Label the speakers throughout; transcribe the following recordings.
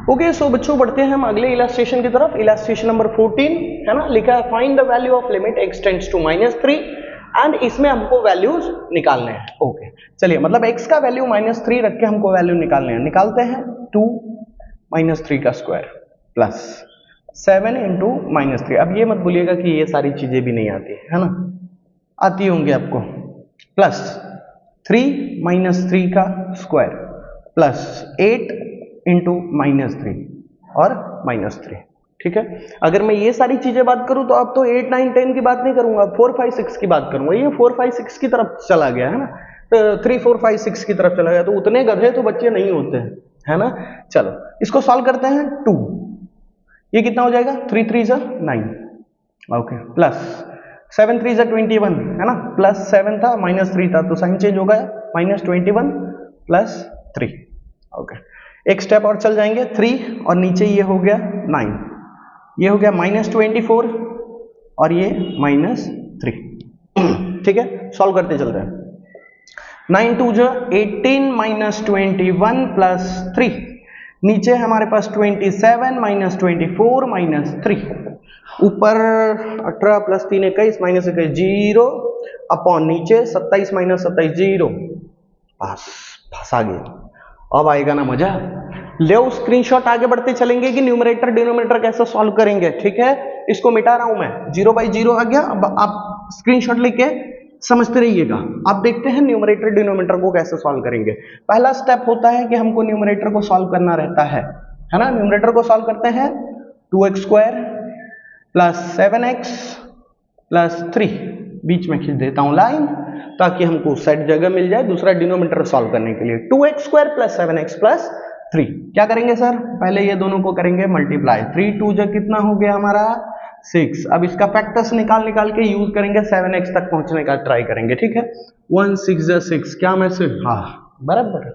Speaker 1: Okay so बच्चों बढ़ते हैं हम अगले इलास्ट्रेशन की तरफ। इलास्ट्रेशन नंबर 14 है ना, लिखा है find the value of limit x tends to -3 and इसमें हमको वैल्यूज निकालने हैं। ओके चलिए, मतलब x का वैल्यू -3 रख के हमको वैल्यू निकालने हैं। निकालते हैं 2 -3 का स्क्वायर प्लस 7 इंटू -3। अब ये मत भूलिएगा कि ये सारी चीजें भी नहीं आती है ना, आती होंगी आपको। प्लस 3 -3 का स्क्वायर प्लस 8 इंटू -3 और -3। ठीक है, अगर मैं ये सारी चीजें बात करूं तो अब तो 8 9 10 की बात नहीं करूंगा, 4 5 6 की बात करूंगा। ये 4 5 6 की तरफ चला गया है ना, 3 4 5 6 की तरफ चला गया, तो उतने गधे तो बच्चे नहीं होते हैं, है ना। चलो इसको सॉल्व करते हैं। 2 ये कितना हो जाएगा, 3 3 9 ओके, प्लस 7 3 21 है ना, प्लस 7 था -3 था तो साइन चेंज हो गया, -21 प्लस 3। ओके, एक स्टेप और चल जाएंगे, 3 और नीचे ये हो गया 9, ये हो गया -24 और ये -3। ठीक है, सॉल्व करते चलते हैं। 9 2 18 -21 प्लस 3, नीचे हमारे पास 27 -24 -3, ऊपर 18 प्लस 3 21 -21 0 अपॉन नीचे 27 -27 0। बस फंसा गया। अब आएगा ना मजा। ले स्क्रीनशॉट, आगे बढ़ते चलेंगे कि न्यूमरेटर डिनोमिनेटर कैसे सॉल्व करेंगे। ठीक है, इसको मिटा रहा हूं मैं, 0/0 आ गया। अब आप स्क्रीनशॉट लेके समझते रहिएगा। आप देखते हैं न्यूमरेटर डिनोमिनेटर को कैसे सॉल्व करेंगे। पहला स्टेप होता है कि हमको न्यूमरेटर को सॉल्व करना रहता है ना। न्यूमरेटर को सॉल्व करते हैं, 2x² प्लस 7x प्लस 3, बीच में खींच देता हूं लाइन ताकि हमको सेट जगह मिल जाए दूसरा डिनोमिनेटर सॉल्व करने के लिए। 2x² प्लस 7x प्लस 3, क्या करेंगे सर, पहले ये दोनों को करेंगे मल्टीप्लाई। 3 2 कितना हो गया हमारा 6। अब इसका फैक्टर्स निकाल के यूज करेंगे, 7x तक पहुंचने का ट्राई करेंगे। ठीक है, 1 6 6, क्या मैं से, हाँ बराबर,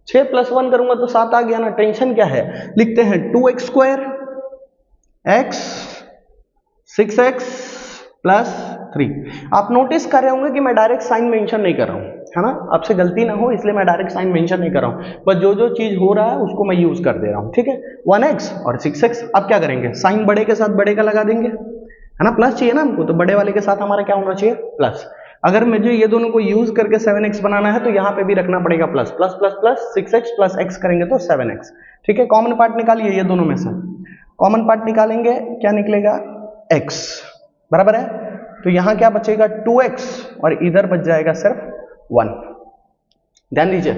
Speaker 1: 6 + 1 करूंगा तो 7 आ गया ना, टेंशन क्या है। लिखते हैं 2x² x 6x प्लस 3। आप नोटिस कर रहे होंगे कि मैं डायरेक्ट साइन मेंशन नहीं कर रहा हूं, है ना, आपसे गलती ना हो इसलिए मैं डायरेक्ट साइन मेंशन नहीं कर रहा हूं, बस जो जो चीज हो रहा है उसको मैं यूज कर दे रहा हूं। ठीक है, 1x और 6x। अब क्या करेंगे, साइन बड़े के साथ बड़े का लगा देंगे, है ना, प्लस चाहिए ना हमको, तो बड़े वाले के साथ हमारा क्या होना चाहिए, प्लस। अगर मुझे ये दोनों को यूज करके 7x बनाना है तो यहाँ पे भी रखना पड़ेगा plus, plus plus plus 6x plus x करेंगे तो 7x। ठीक है, कॉमन पार्ट निकालिए, ये दोनों में से कॉमन पार्ट निकालेंगे, क्या निकलेगा, x बराबर है। तो यहां क्या बचेगा, 2x और इधर बच जाएगा सिर्फ 1। ध्यान दीजिए,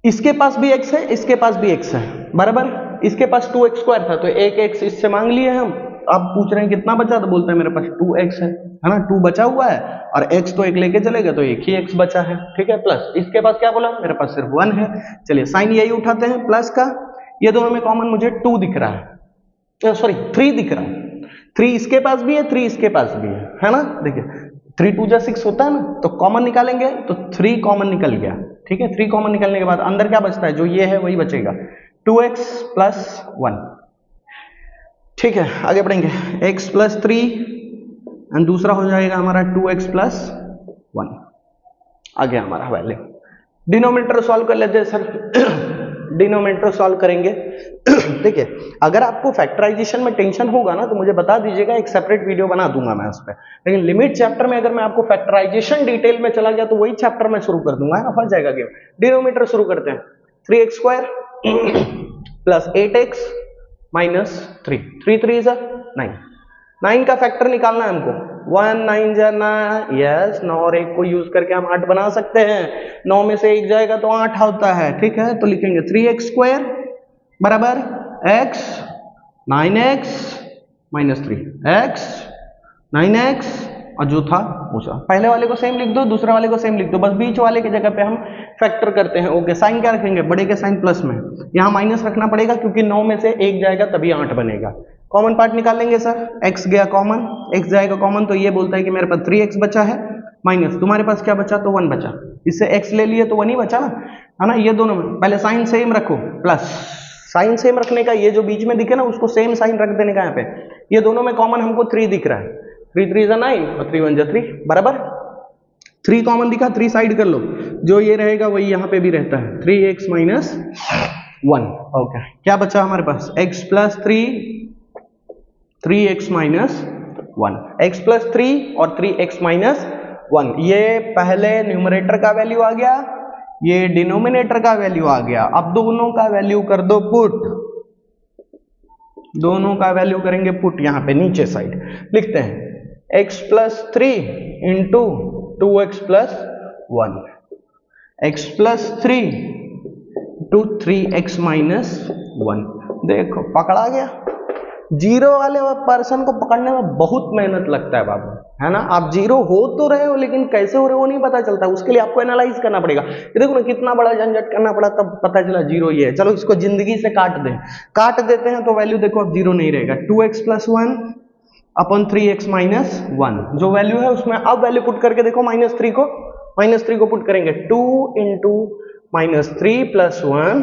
Speaker 1: इसके पास भी x है, इसके पास भी x है, बराबर। इसके पास 2x² था तो एक x इससे मांग लिए हम। अब पूछ रहे हैं कितना बचा, तो बोलते हैं मेरे पास 2x है ना, 2 बचा हुआ है और x तो एक लेके चले गए तो एक ही x बचा है। ठीक है, प्लस इसके पास क्या बोला, मेरे पास सिर्फ 1 है। चलिए साइन यही उठाते हैं प्लस का, ये दोनों में कॉमन मुझे 2 दिख रहा है, सॉरी 3 दिख रहा है। 3 इसके पास भी है, 3 इसके पास भी है ना। देखिए 3 2 6 होता है ना, तो कॉमन निकालेंगे तो 3 कॉमन निकल गया। ठीक है, 3 कॉमन निकलने के बाद अंदर क्या बचता है, जो ये है वही बचेगा, 2x प्लस 1। ठीक है, आगे बढ़ेंगे, x प्लस 3 एंड दूसरा हो जाएगा हमारा 2x प्लस 1। आ गया हमारा वैल्यू। डिनोमिनेटर सॉल्व कर लेते हैं सर। डिनोमिनेटर सॉल्व करेंगे। देखिए, अगर आपको फैक्टराइजेशन में टेंशन होगा ना तो मुझे बता दीजिएगा, एक सेपरेट वीडियो बना दूंगा मैं उस पर। लेकिन लिमिट चैप्टर में अगर मैं आपको फैक्टराइजेशन डिटेल में चला गया तो वही चैप्टर में शुरू कर दूंगा, फंस जाएगा गेम। डिनोमिनेटर शुरू करते हैं, 3x² प्लस 8x माइनस 3, 3 3 9। 9 का फैक्टर निकालना है हमको, 1 9 9, यस, 9 और 1 को यूज करके हम 8 बना सकते हैं। 9 में से 1 जाएगा तो 8 होता है। ठीक है, तो लिखेंगे 3x² बराबर x 9x minus 3, x 9x और जो था पूछा, पहले वाले को सेम लिख दो, दूसरे वाले को सेम लिख दो, बस बीच वाले की जगह पे हम फैक्टर करते हैं। ओके, साइन क्या रखेंगे, बड़े के साइन प्लस में, यहाँ माइनस रखना पड़ेगा क्योंकि 9 में से 1 जाएगा तभी 8 बनेगा। कॉमन पार्ट निकालेंगे सर, x गया कॉमन, x जाएगा कॉमन तो ये बोलता है कि मेरे पास 3x बचा है, माइनस तुम्हारे पास क्या बचा, तो 1 बचा, इससे x ले लिए तो 1 ही बचा ना, है ना। ये दोनों में पहले साइन सेम रखो, प्लस साइन सेम रखने का, ये जो बीच में दिखे ना उसको सेम साइन रख देने का। यहाँ पे ये दोनों में कॉमन हमको 3 दिख रहा है, 3 3 9 और 3 1 3 बराबर। 3 कॉमन दिखा, 3 साइड कर लो, जो ये रहेगा वही यहाँ पे भी रहता है, 3x माइनस 1। ओके, क्या बचा हमारे पास? x plus 3x minus 1, x plus 3 और 3x माइनस 1। ये पहले न्यूमरेटर का वैल्यू आ गया, ये डिनोमिनेटर का वैल्यू आ गया। अब दोनों का वैल्यू कर दो पुट, दोनों का वैल्यू करेंगे पुट। यहां पे नीचे साइड लिखते हैं x plus 3 into 2x plus 1, x plus 3 to 3x minus 1। देखो पकड़ा गया। जीरो वाले पर्सन को पकड़ने में बहुत मेहनत लगता है बाबू, है ना। आप जीरो हो तो रहे हो लेकिन कैसे हो रहे हो नहीं पता चलता, उसके लिए आपको एनालाइज करना पड़ेगा। ये देखो ना कितना बड़ा झंझट करना पड़ा तब पता चला जीरो ये है। चलो इसको जिंदगी से काट देते हैं तो वैल्यू देखो अब जीरो नहीं रहेगा। 2x plus 1 upon 3x minus 1 जो वैल्यू है उसमें अब वैल्यू पुट करके देखो -3 को पुट करेंगे। 2 इंटू -3 प्लस 1,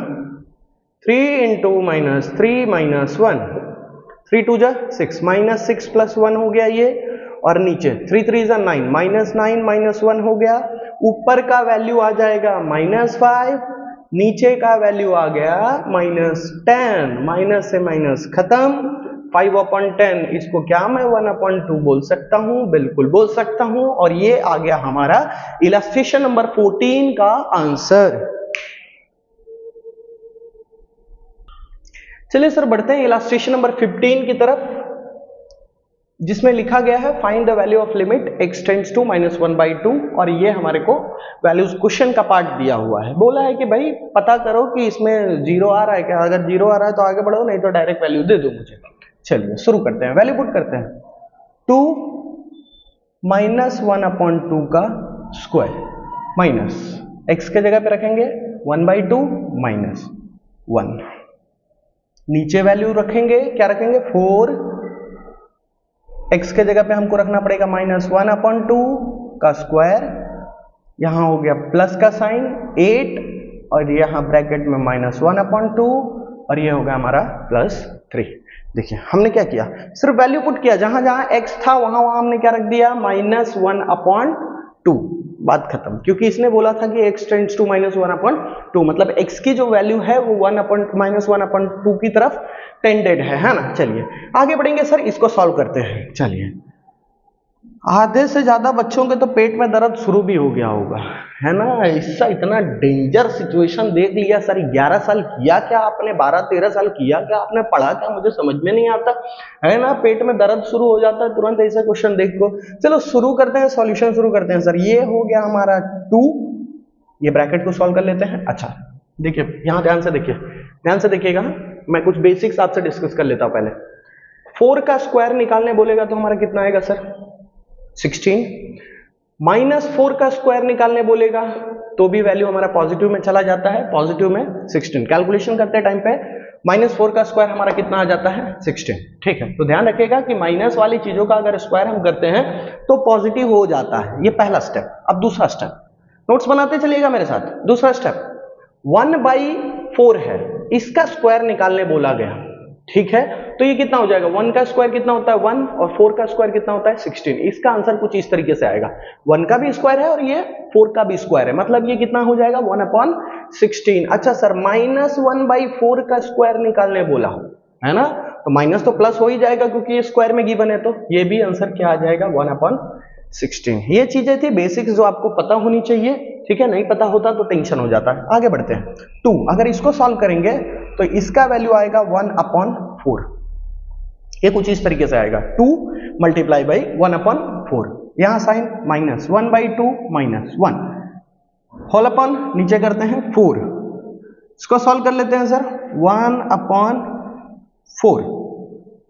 Speaker 1: 3 इंटू -3 माइनस 1, 3 2 जा 6, -6 प्लस 1 हो गया ये, और नीचे 3 3 जा 9, -9 माइनस 1 हो गया। ऊपर का वैल्यू आ जाएगा -5, नीचे का वैल्यू आ गया -10। माइनस से माइनस खत्म। 5/10 इसको क्या मैं 1/2 बोल सकता हूं? बिल्कुल बोल सकता हूं। और ये आ गया हमारा इलस्ट्रेशन नंबर 14 का आंसर। चलिए सर बढ़ते हैं इलस्ट्रेशन नंबर 15 की तरफ, जिसमें लिखा गया है find the value of limit x tends to -1/2। और ये हमारे को वैल्यूज क्वेश्चन का पार्ट दिया हुआ है। बोला है कि भाई पता करो कि इसमें जीरो आ रहा है क्या, अगर जीरो आ रहा है तो आगे बढ़ो, नहीं तो डायरेक्ट वैल्यू दे दो मुझे। चलिए शुरू करते हैं, वैल्यू पुट करते हैं। 2 -1/2 का स्क्वायर माइनस x के जगह पे रखेंगे 1/2 माइनस 1, नीचे वैल्यू रखेंगे क्या रखेंगे 4, x के जगह पे हमको रखना पड़ेगा -1/2 का स्क्वायर, यहां हो गया प्लस का साइन 8, और यहां ब्रैकेट में -1/2, और ये होगा हमारा +3। देखिए हमने क्या किया, सिर्फ वैल्यू पुट किया, जहां जहां x था वहां वहां हमने क्या रख दिया -1/2, बात खत्म। क्योंकि इसने बोला था कि x टेंड्स टू -1/2, मतलब x की जो वैल्यू है वो -1/2 की तरफ टेंडेड है ना। चलिए आगे बढ़ेंगे सर, इसको सॉल्व करते हैं। चलिए, आधे से ज्यादा बच्चों के तो पेट में दर्द शुरू भी हो गया होगा, है ना। इसका इतना डेंजर सिचुएशन देख लिया सर। 11 साल किया क्या आपने, 12-13 साल किया क्या आपने, पढ़ा क्या, मुझे समझ में नहीं आता, है ना। पेट में दर्द शुरू हो जाता है तुरंत ऐसे क्वेश्चन देख को। चलो शुरू करते हैं, सॉल्यूशन शुरू करते हैं सर। ये हो गया हमारा 2, ये ब्रैकेट को सॉल्व कर लेते हैं। अच्छा देखिए यहां ध्यान से देखिएगा, मैं कुछ बेसिक्स आपसे डिस्कस कर लेता हूं पहले। 4 का स्क्वायर निकालने बोलेगा तो हमारा कितना आएगा सर 16, -4 का स्क्वायर निकालने बोलेगा तो भी वैल्यू हमारा पॉजिटिव में चला जाता है, पॉजिटिव में 16। कैलकुलेशन करते टाइम पे -4 का स्क्वायर हमारा कितना आ जाता है 16, ठीक है। तो ध्यान रखिएगा कि माइनस वाली चीजों का अगर स्क्वायर हम करते हैं तो पॉजिटिव हो जाता है, ये पहला स्टेप। अब दूसरा स्टेप, नोट्स बनाते चलिएगा मेरे साथ। दूसरा स्टेप 1/4 है, इसका स्क्वायर निकालने बोला गया, ठीक है। तो ये कितना हो जाएगा, 1 का स्क्वायर कितना होता है 1, और 4 का स्क्वायर कितना होता है 16। इसका आंसर कुछ इस तरीके से आएगा, 1 का भी स्क्वायर है और ये 4 का भी स्क्वायर है, मतलब ये कितना हो जाएगा 1/16। अच्छा सर -1/4 का स्क्वायर निकालने बोला है ना, तो माइनस तो प्लस हो ही जाएगा क्योंकि ये स्क्वायर में गिवन है, तो ये भी आंसर क्या आ जाएगा 1/16। ये चीजें थी बेसिक्स जो आपको पता होनी चाहिए, ठीक है। नहीं पता होता तो टेंशन हो जाता है। आगे बढ़ते हैं। 2 अगर इसको सॉल्व करेंगे तो इसका वैल्यू आएगा 1/4, ये कुछ इस तरीके से आएगा 2 × 1/4, यहां साइन -1/2 -1 होल अपॉन, नीचे करते हैं 4, इसको सॉल्व कर लेते हैं सर। 1/4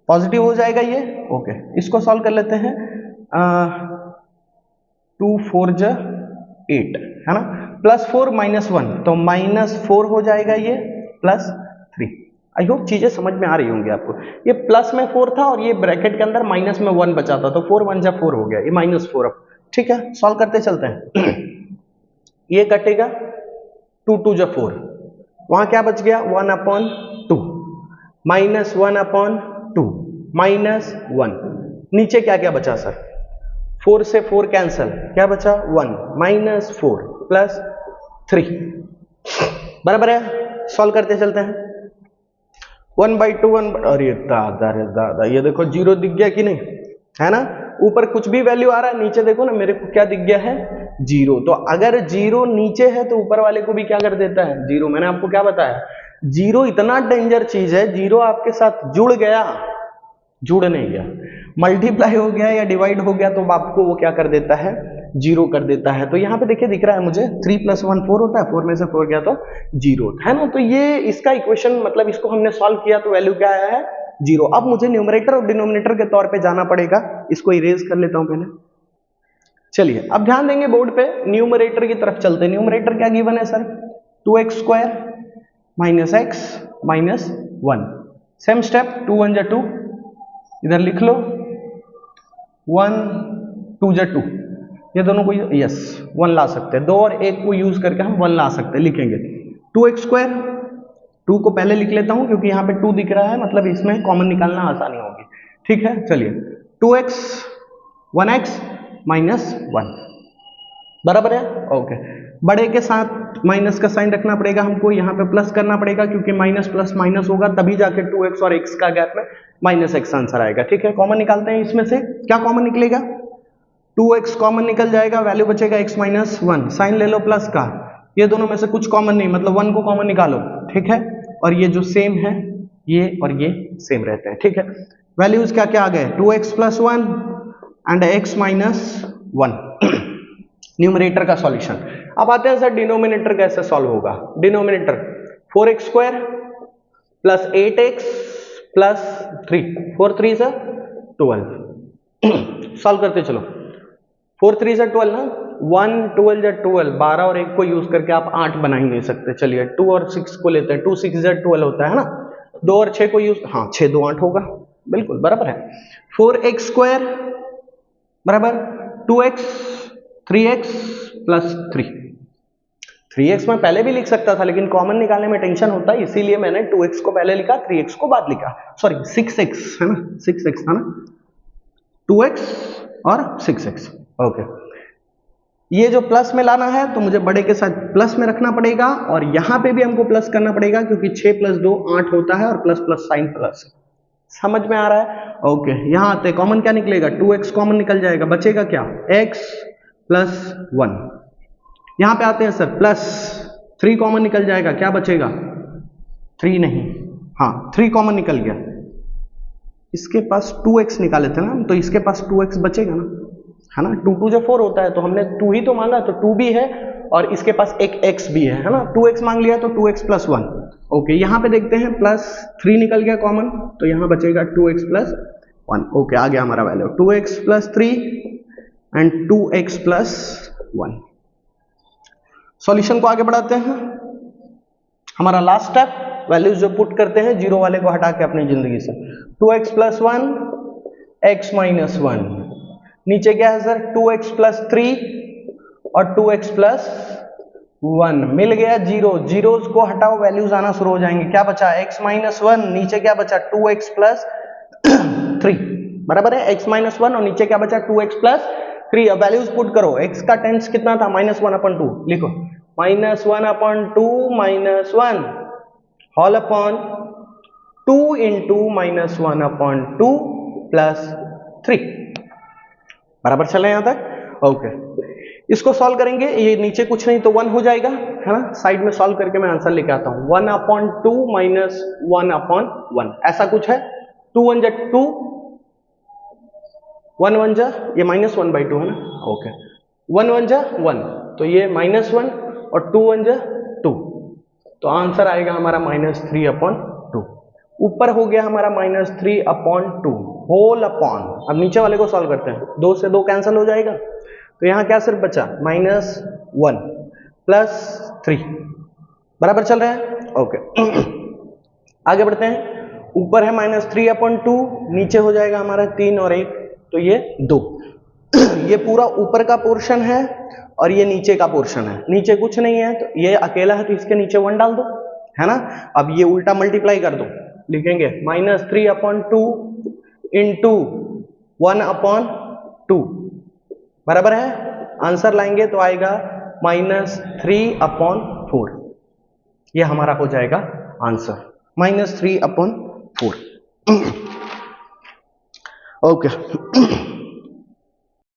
Speaker 1: पॉजिटिव हो जाएगा ये, ओके। इसको सॉल्व कर लेते हैं, 2 4 × 8 है ना, +4 -1 तो -4 हो जाएगा ये, +3। आई होप चीजें समझ में आ रही होंगी आपको। ये प्लस में 4 था और ये ब्रैकेट के अंदर माइनस में 1 बचा था, तो 4 1 × 4 हो गया, ये -4 अब, ठीक है। सॉल्व करते चलते हैं। ये कटेगा 2 2 × 4, वहां क्या बच गया 1/2 -1/2 -1, नीचे क्या क्या बचा सर, 4 से 4 कैंसल, क्या बचा 1 -4 +3, बराबर है। सॉल्व करते चलते हैं। 1/2 अरे दादा ये देखो जीरो दिख गया कि नहीं, है ना। ऊपर कुछ भी वैल्यू आ रहा है, नीचे देखो ना मेरे को क्या दिख गया है, जीरो। तो अगर जीरो नीचे है तो ऊपर वाले को भी क्या कर देता है, जीरो। मैंने आपको क्या बताया, जीरो इतना डेंजर चीज है, जीरो आपके साथ जुड़ गया, जुड़ नहीं गया, मल्टीप्लाई हो गया या डिवाइड हो गया तो आपको वो क्या कर देता है, जीरो कर देता है। तो यहाँ पे देखिए दिख रहा है मुझे 3 + 1 4 होता है, 4 में से 4 गया तो जीरो, है ना। तो ये इसका इक्वेशन, मतलब इसको हमने सॉल्व किया तो वैल्यू क्या आया है, जीरो। अब मुझे न्यूमरेटर और डिनोमिनेटर के तौर पे जाना पड़ेगा, इसको इरेज कर लेता हूं पहले। चलिए अब ध्यान देंगे बोर्ड पे, न्यूमरेटर की तरफ चलते हैं। न्यूमरेटर क्या गिवन है sir, 2x² - x - 1। Same step, 2 × 1 = 2, इधर लिख लो 1 2 × 2, ये दोनों को यस 1 ला सकते हैं, 2 और 1 को यूज करके हम 1 ला सकते हैं। लिखेंगे 2x², 2 को पहले लिख लेता हूं क्योंकि यहाँ पे 2 दिख रहा है, मतलब इसमें कॉमन निकालना आसानी होगी, ठीक है। चलिए 2x 1x - 1 बराबर है, ओके। बड़े के साथ माइनस का साइन रखना पड़ेगा हमको, यहाँ पे प्लस करना पड़ेगा क्योंकि माइनस प्लस माइनस होगा तभी जाके 2x और x का गैप में -x आंसर आएगा, ठीक है। कॉमन निकालते हैं, इसमें से क्या कॉमन निकलेगा, 2x कॉमन निकल जाएगा, वैल्यू बचेगा x - 1, साइन ले लो प्लस का, ये दोनों में से कुछ कॉमन नहीं, मतलब 1 को कॉमन निकालो, ठीक है। और ये जो सेम है, ये और ये सेम रहते हैं, ठीक है। वैल्यूज क्या क्या आ गए, 2x + 1 एंड x - 1 न्यूमरेटर का सॉल्यूशन। अब आते हैं सर डिनोमिनेटर कैसे सॉल्व होगा। डिनोमिनेटर 4x² + 8x + 3, 4 3 = 12 सॉल्व करते चलो। 4 3 = 12 ना, 1 12 = 12, 12 और 1 को यूज करके आप 8 बना ही नहीं सकते। चलिए 2 और 6 को लेते हैं, 2 6 = 12 होता है ना, 2 और 6 को यूज, हाँ 6 2 8 होगा, बिल्कुल बराबर है। 4x² बराबर 2x 3x + 3, 3x मैं पहले भी लिख सकता था लेकिन कॉमन निकालने में टेंशन होता है, इसीलिए मैंने 2x को पहले लिखा, 3x को बाद लिखा, सॉरी 6x है ना, 6x था ना, 2x और 6x, ओके। ये जो प्लस में लाना है तो मुझे बड़े के साथ प्लस में रखना पड़ेगा, और यहां पे भी हमको प्लस करना पड़ेगा क्योंकि 6 + 2 8 होता है, और प्लस प्लस साइन प्लस, समझ में आ रहा है, ओके। यहां आते कॉमन क्या निकलेगा, 2x कॉमन निकल जाएगा, बचेगा क्या, x + 1। यहां पे आते हैं सर, प्लस 3 कॉमन निकल जाएगा, क्या बचेगा, 3 नहीं, हाँ 3 कॉमन निकल गया, इसके पास 2x निकाले थे ना, तो इसके पास 2x बचेगा ना, है ना। 2 2 = 4 होता है, तो हमने 2 ही तो मांगा, तो 2 भी है और इसके पास एक x भी है ना, 2x मांग लिया तो 2x + 1, ओके। यहां पे देखते हैं प्लस 3 निकल गया कॉमन, तो यहां बचेगा 2x + 1, ओके। आ गया हमारा value 2x + 3 and 2x + 1। Solution को आगे बढ़ाते हैं, हमारा लास्ट स्टेप, वैल्यूज जो पुट करते हैं जीरो वाले को हटा के अपनी जिंदगी से, 2x + 1 x - 1, नीचे क्या है सर, 2x + 3 और 2x + 1, मिल गया जीरो, जीरोस को हटाओ वैल्यूज आना शुरू हो जाएंगे, क्या बचा x - 1, नीचे क्या बचा 2x + 3 बराबर है, x - 1 और नीचे क्या बचा 2x + 3। अब वैल्यूज पुट करो, x का टेंस कितना था, -1/2, लिखो -1/2 - 1 होल अपॉन 2 × -1/2 + 3, बराबर चले यहां तक, ओके। इसको सॉल्व करेंगे, ये नीचे कुछ नहीं तो 1 हो जाएगा, है ना। साइड में सॉल्व करके मैं आंसर लेके आता हूं, 1/2 - 1/1, ऐसा कुछ है। 2 1 = 2, 1 1 ये -1/2 है ना, ओके। 1 1 = 1, तो ये -1 और 2 1 = 2, तो आंसर आएगा हमारा -3/2। ऊपर हो गया हमारा -3/2 होल अपॉन, अब नीचे वाले को सॉल्व करते हैं, 2 से 2 कैंसिल हो जाएगा, तो यहां क्या सिर्फ बचा -1 + 3, बराबर चल रहा है, ओके। आगे बढ़ते हैं, ऊपर है -3/2, नीचे हो जाएगा हमारा 3 और 1, तो ये 2 ये पूरा ऊपर का पोर्शन है और ये नीचे का पोर्शन है, नीचे कुछ नहीं है तो ये अकेला है, तो इसके नीचे 1 डाल दो, है ना। अब ये उल्टा मल्टीप्लाई कर दो, लिखेंगे -3/2 × 1/2 बराबर है, आंसर लाएंगे तो आएगा -3/4, ये हमारा हो जाएगा आंसर -3/4। ओके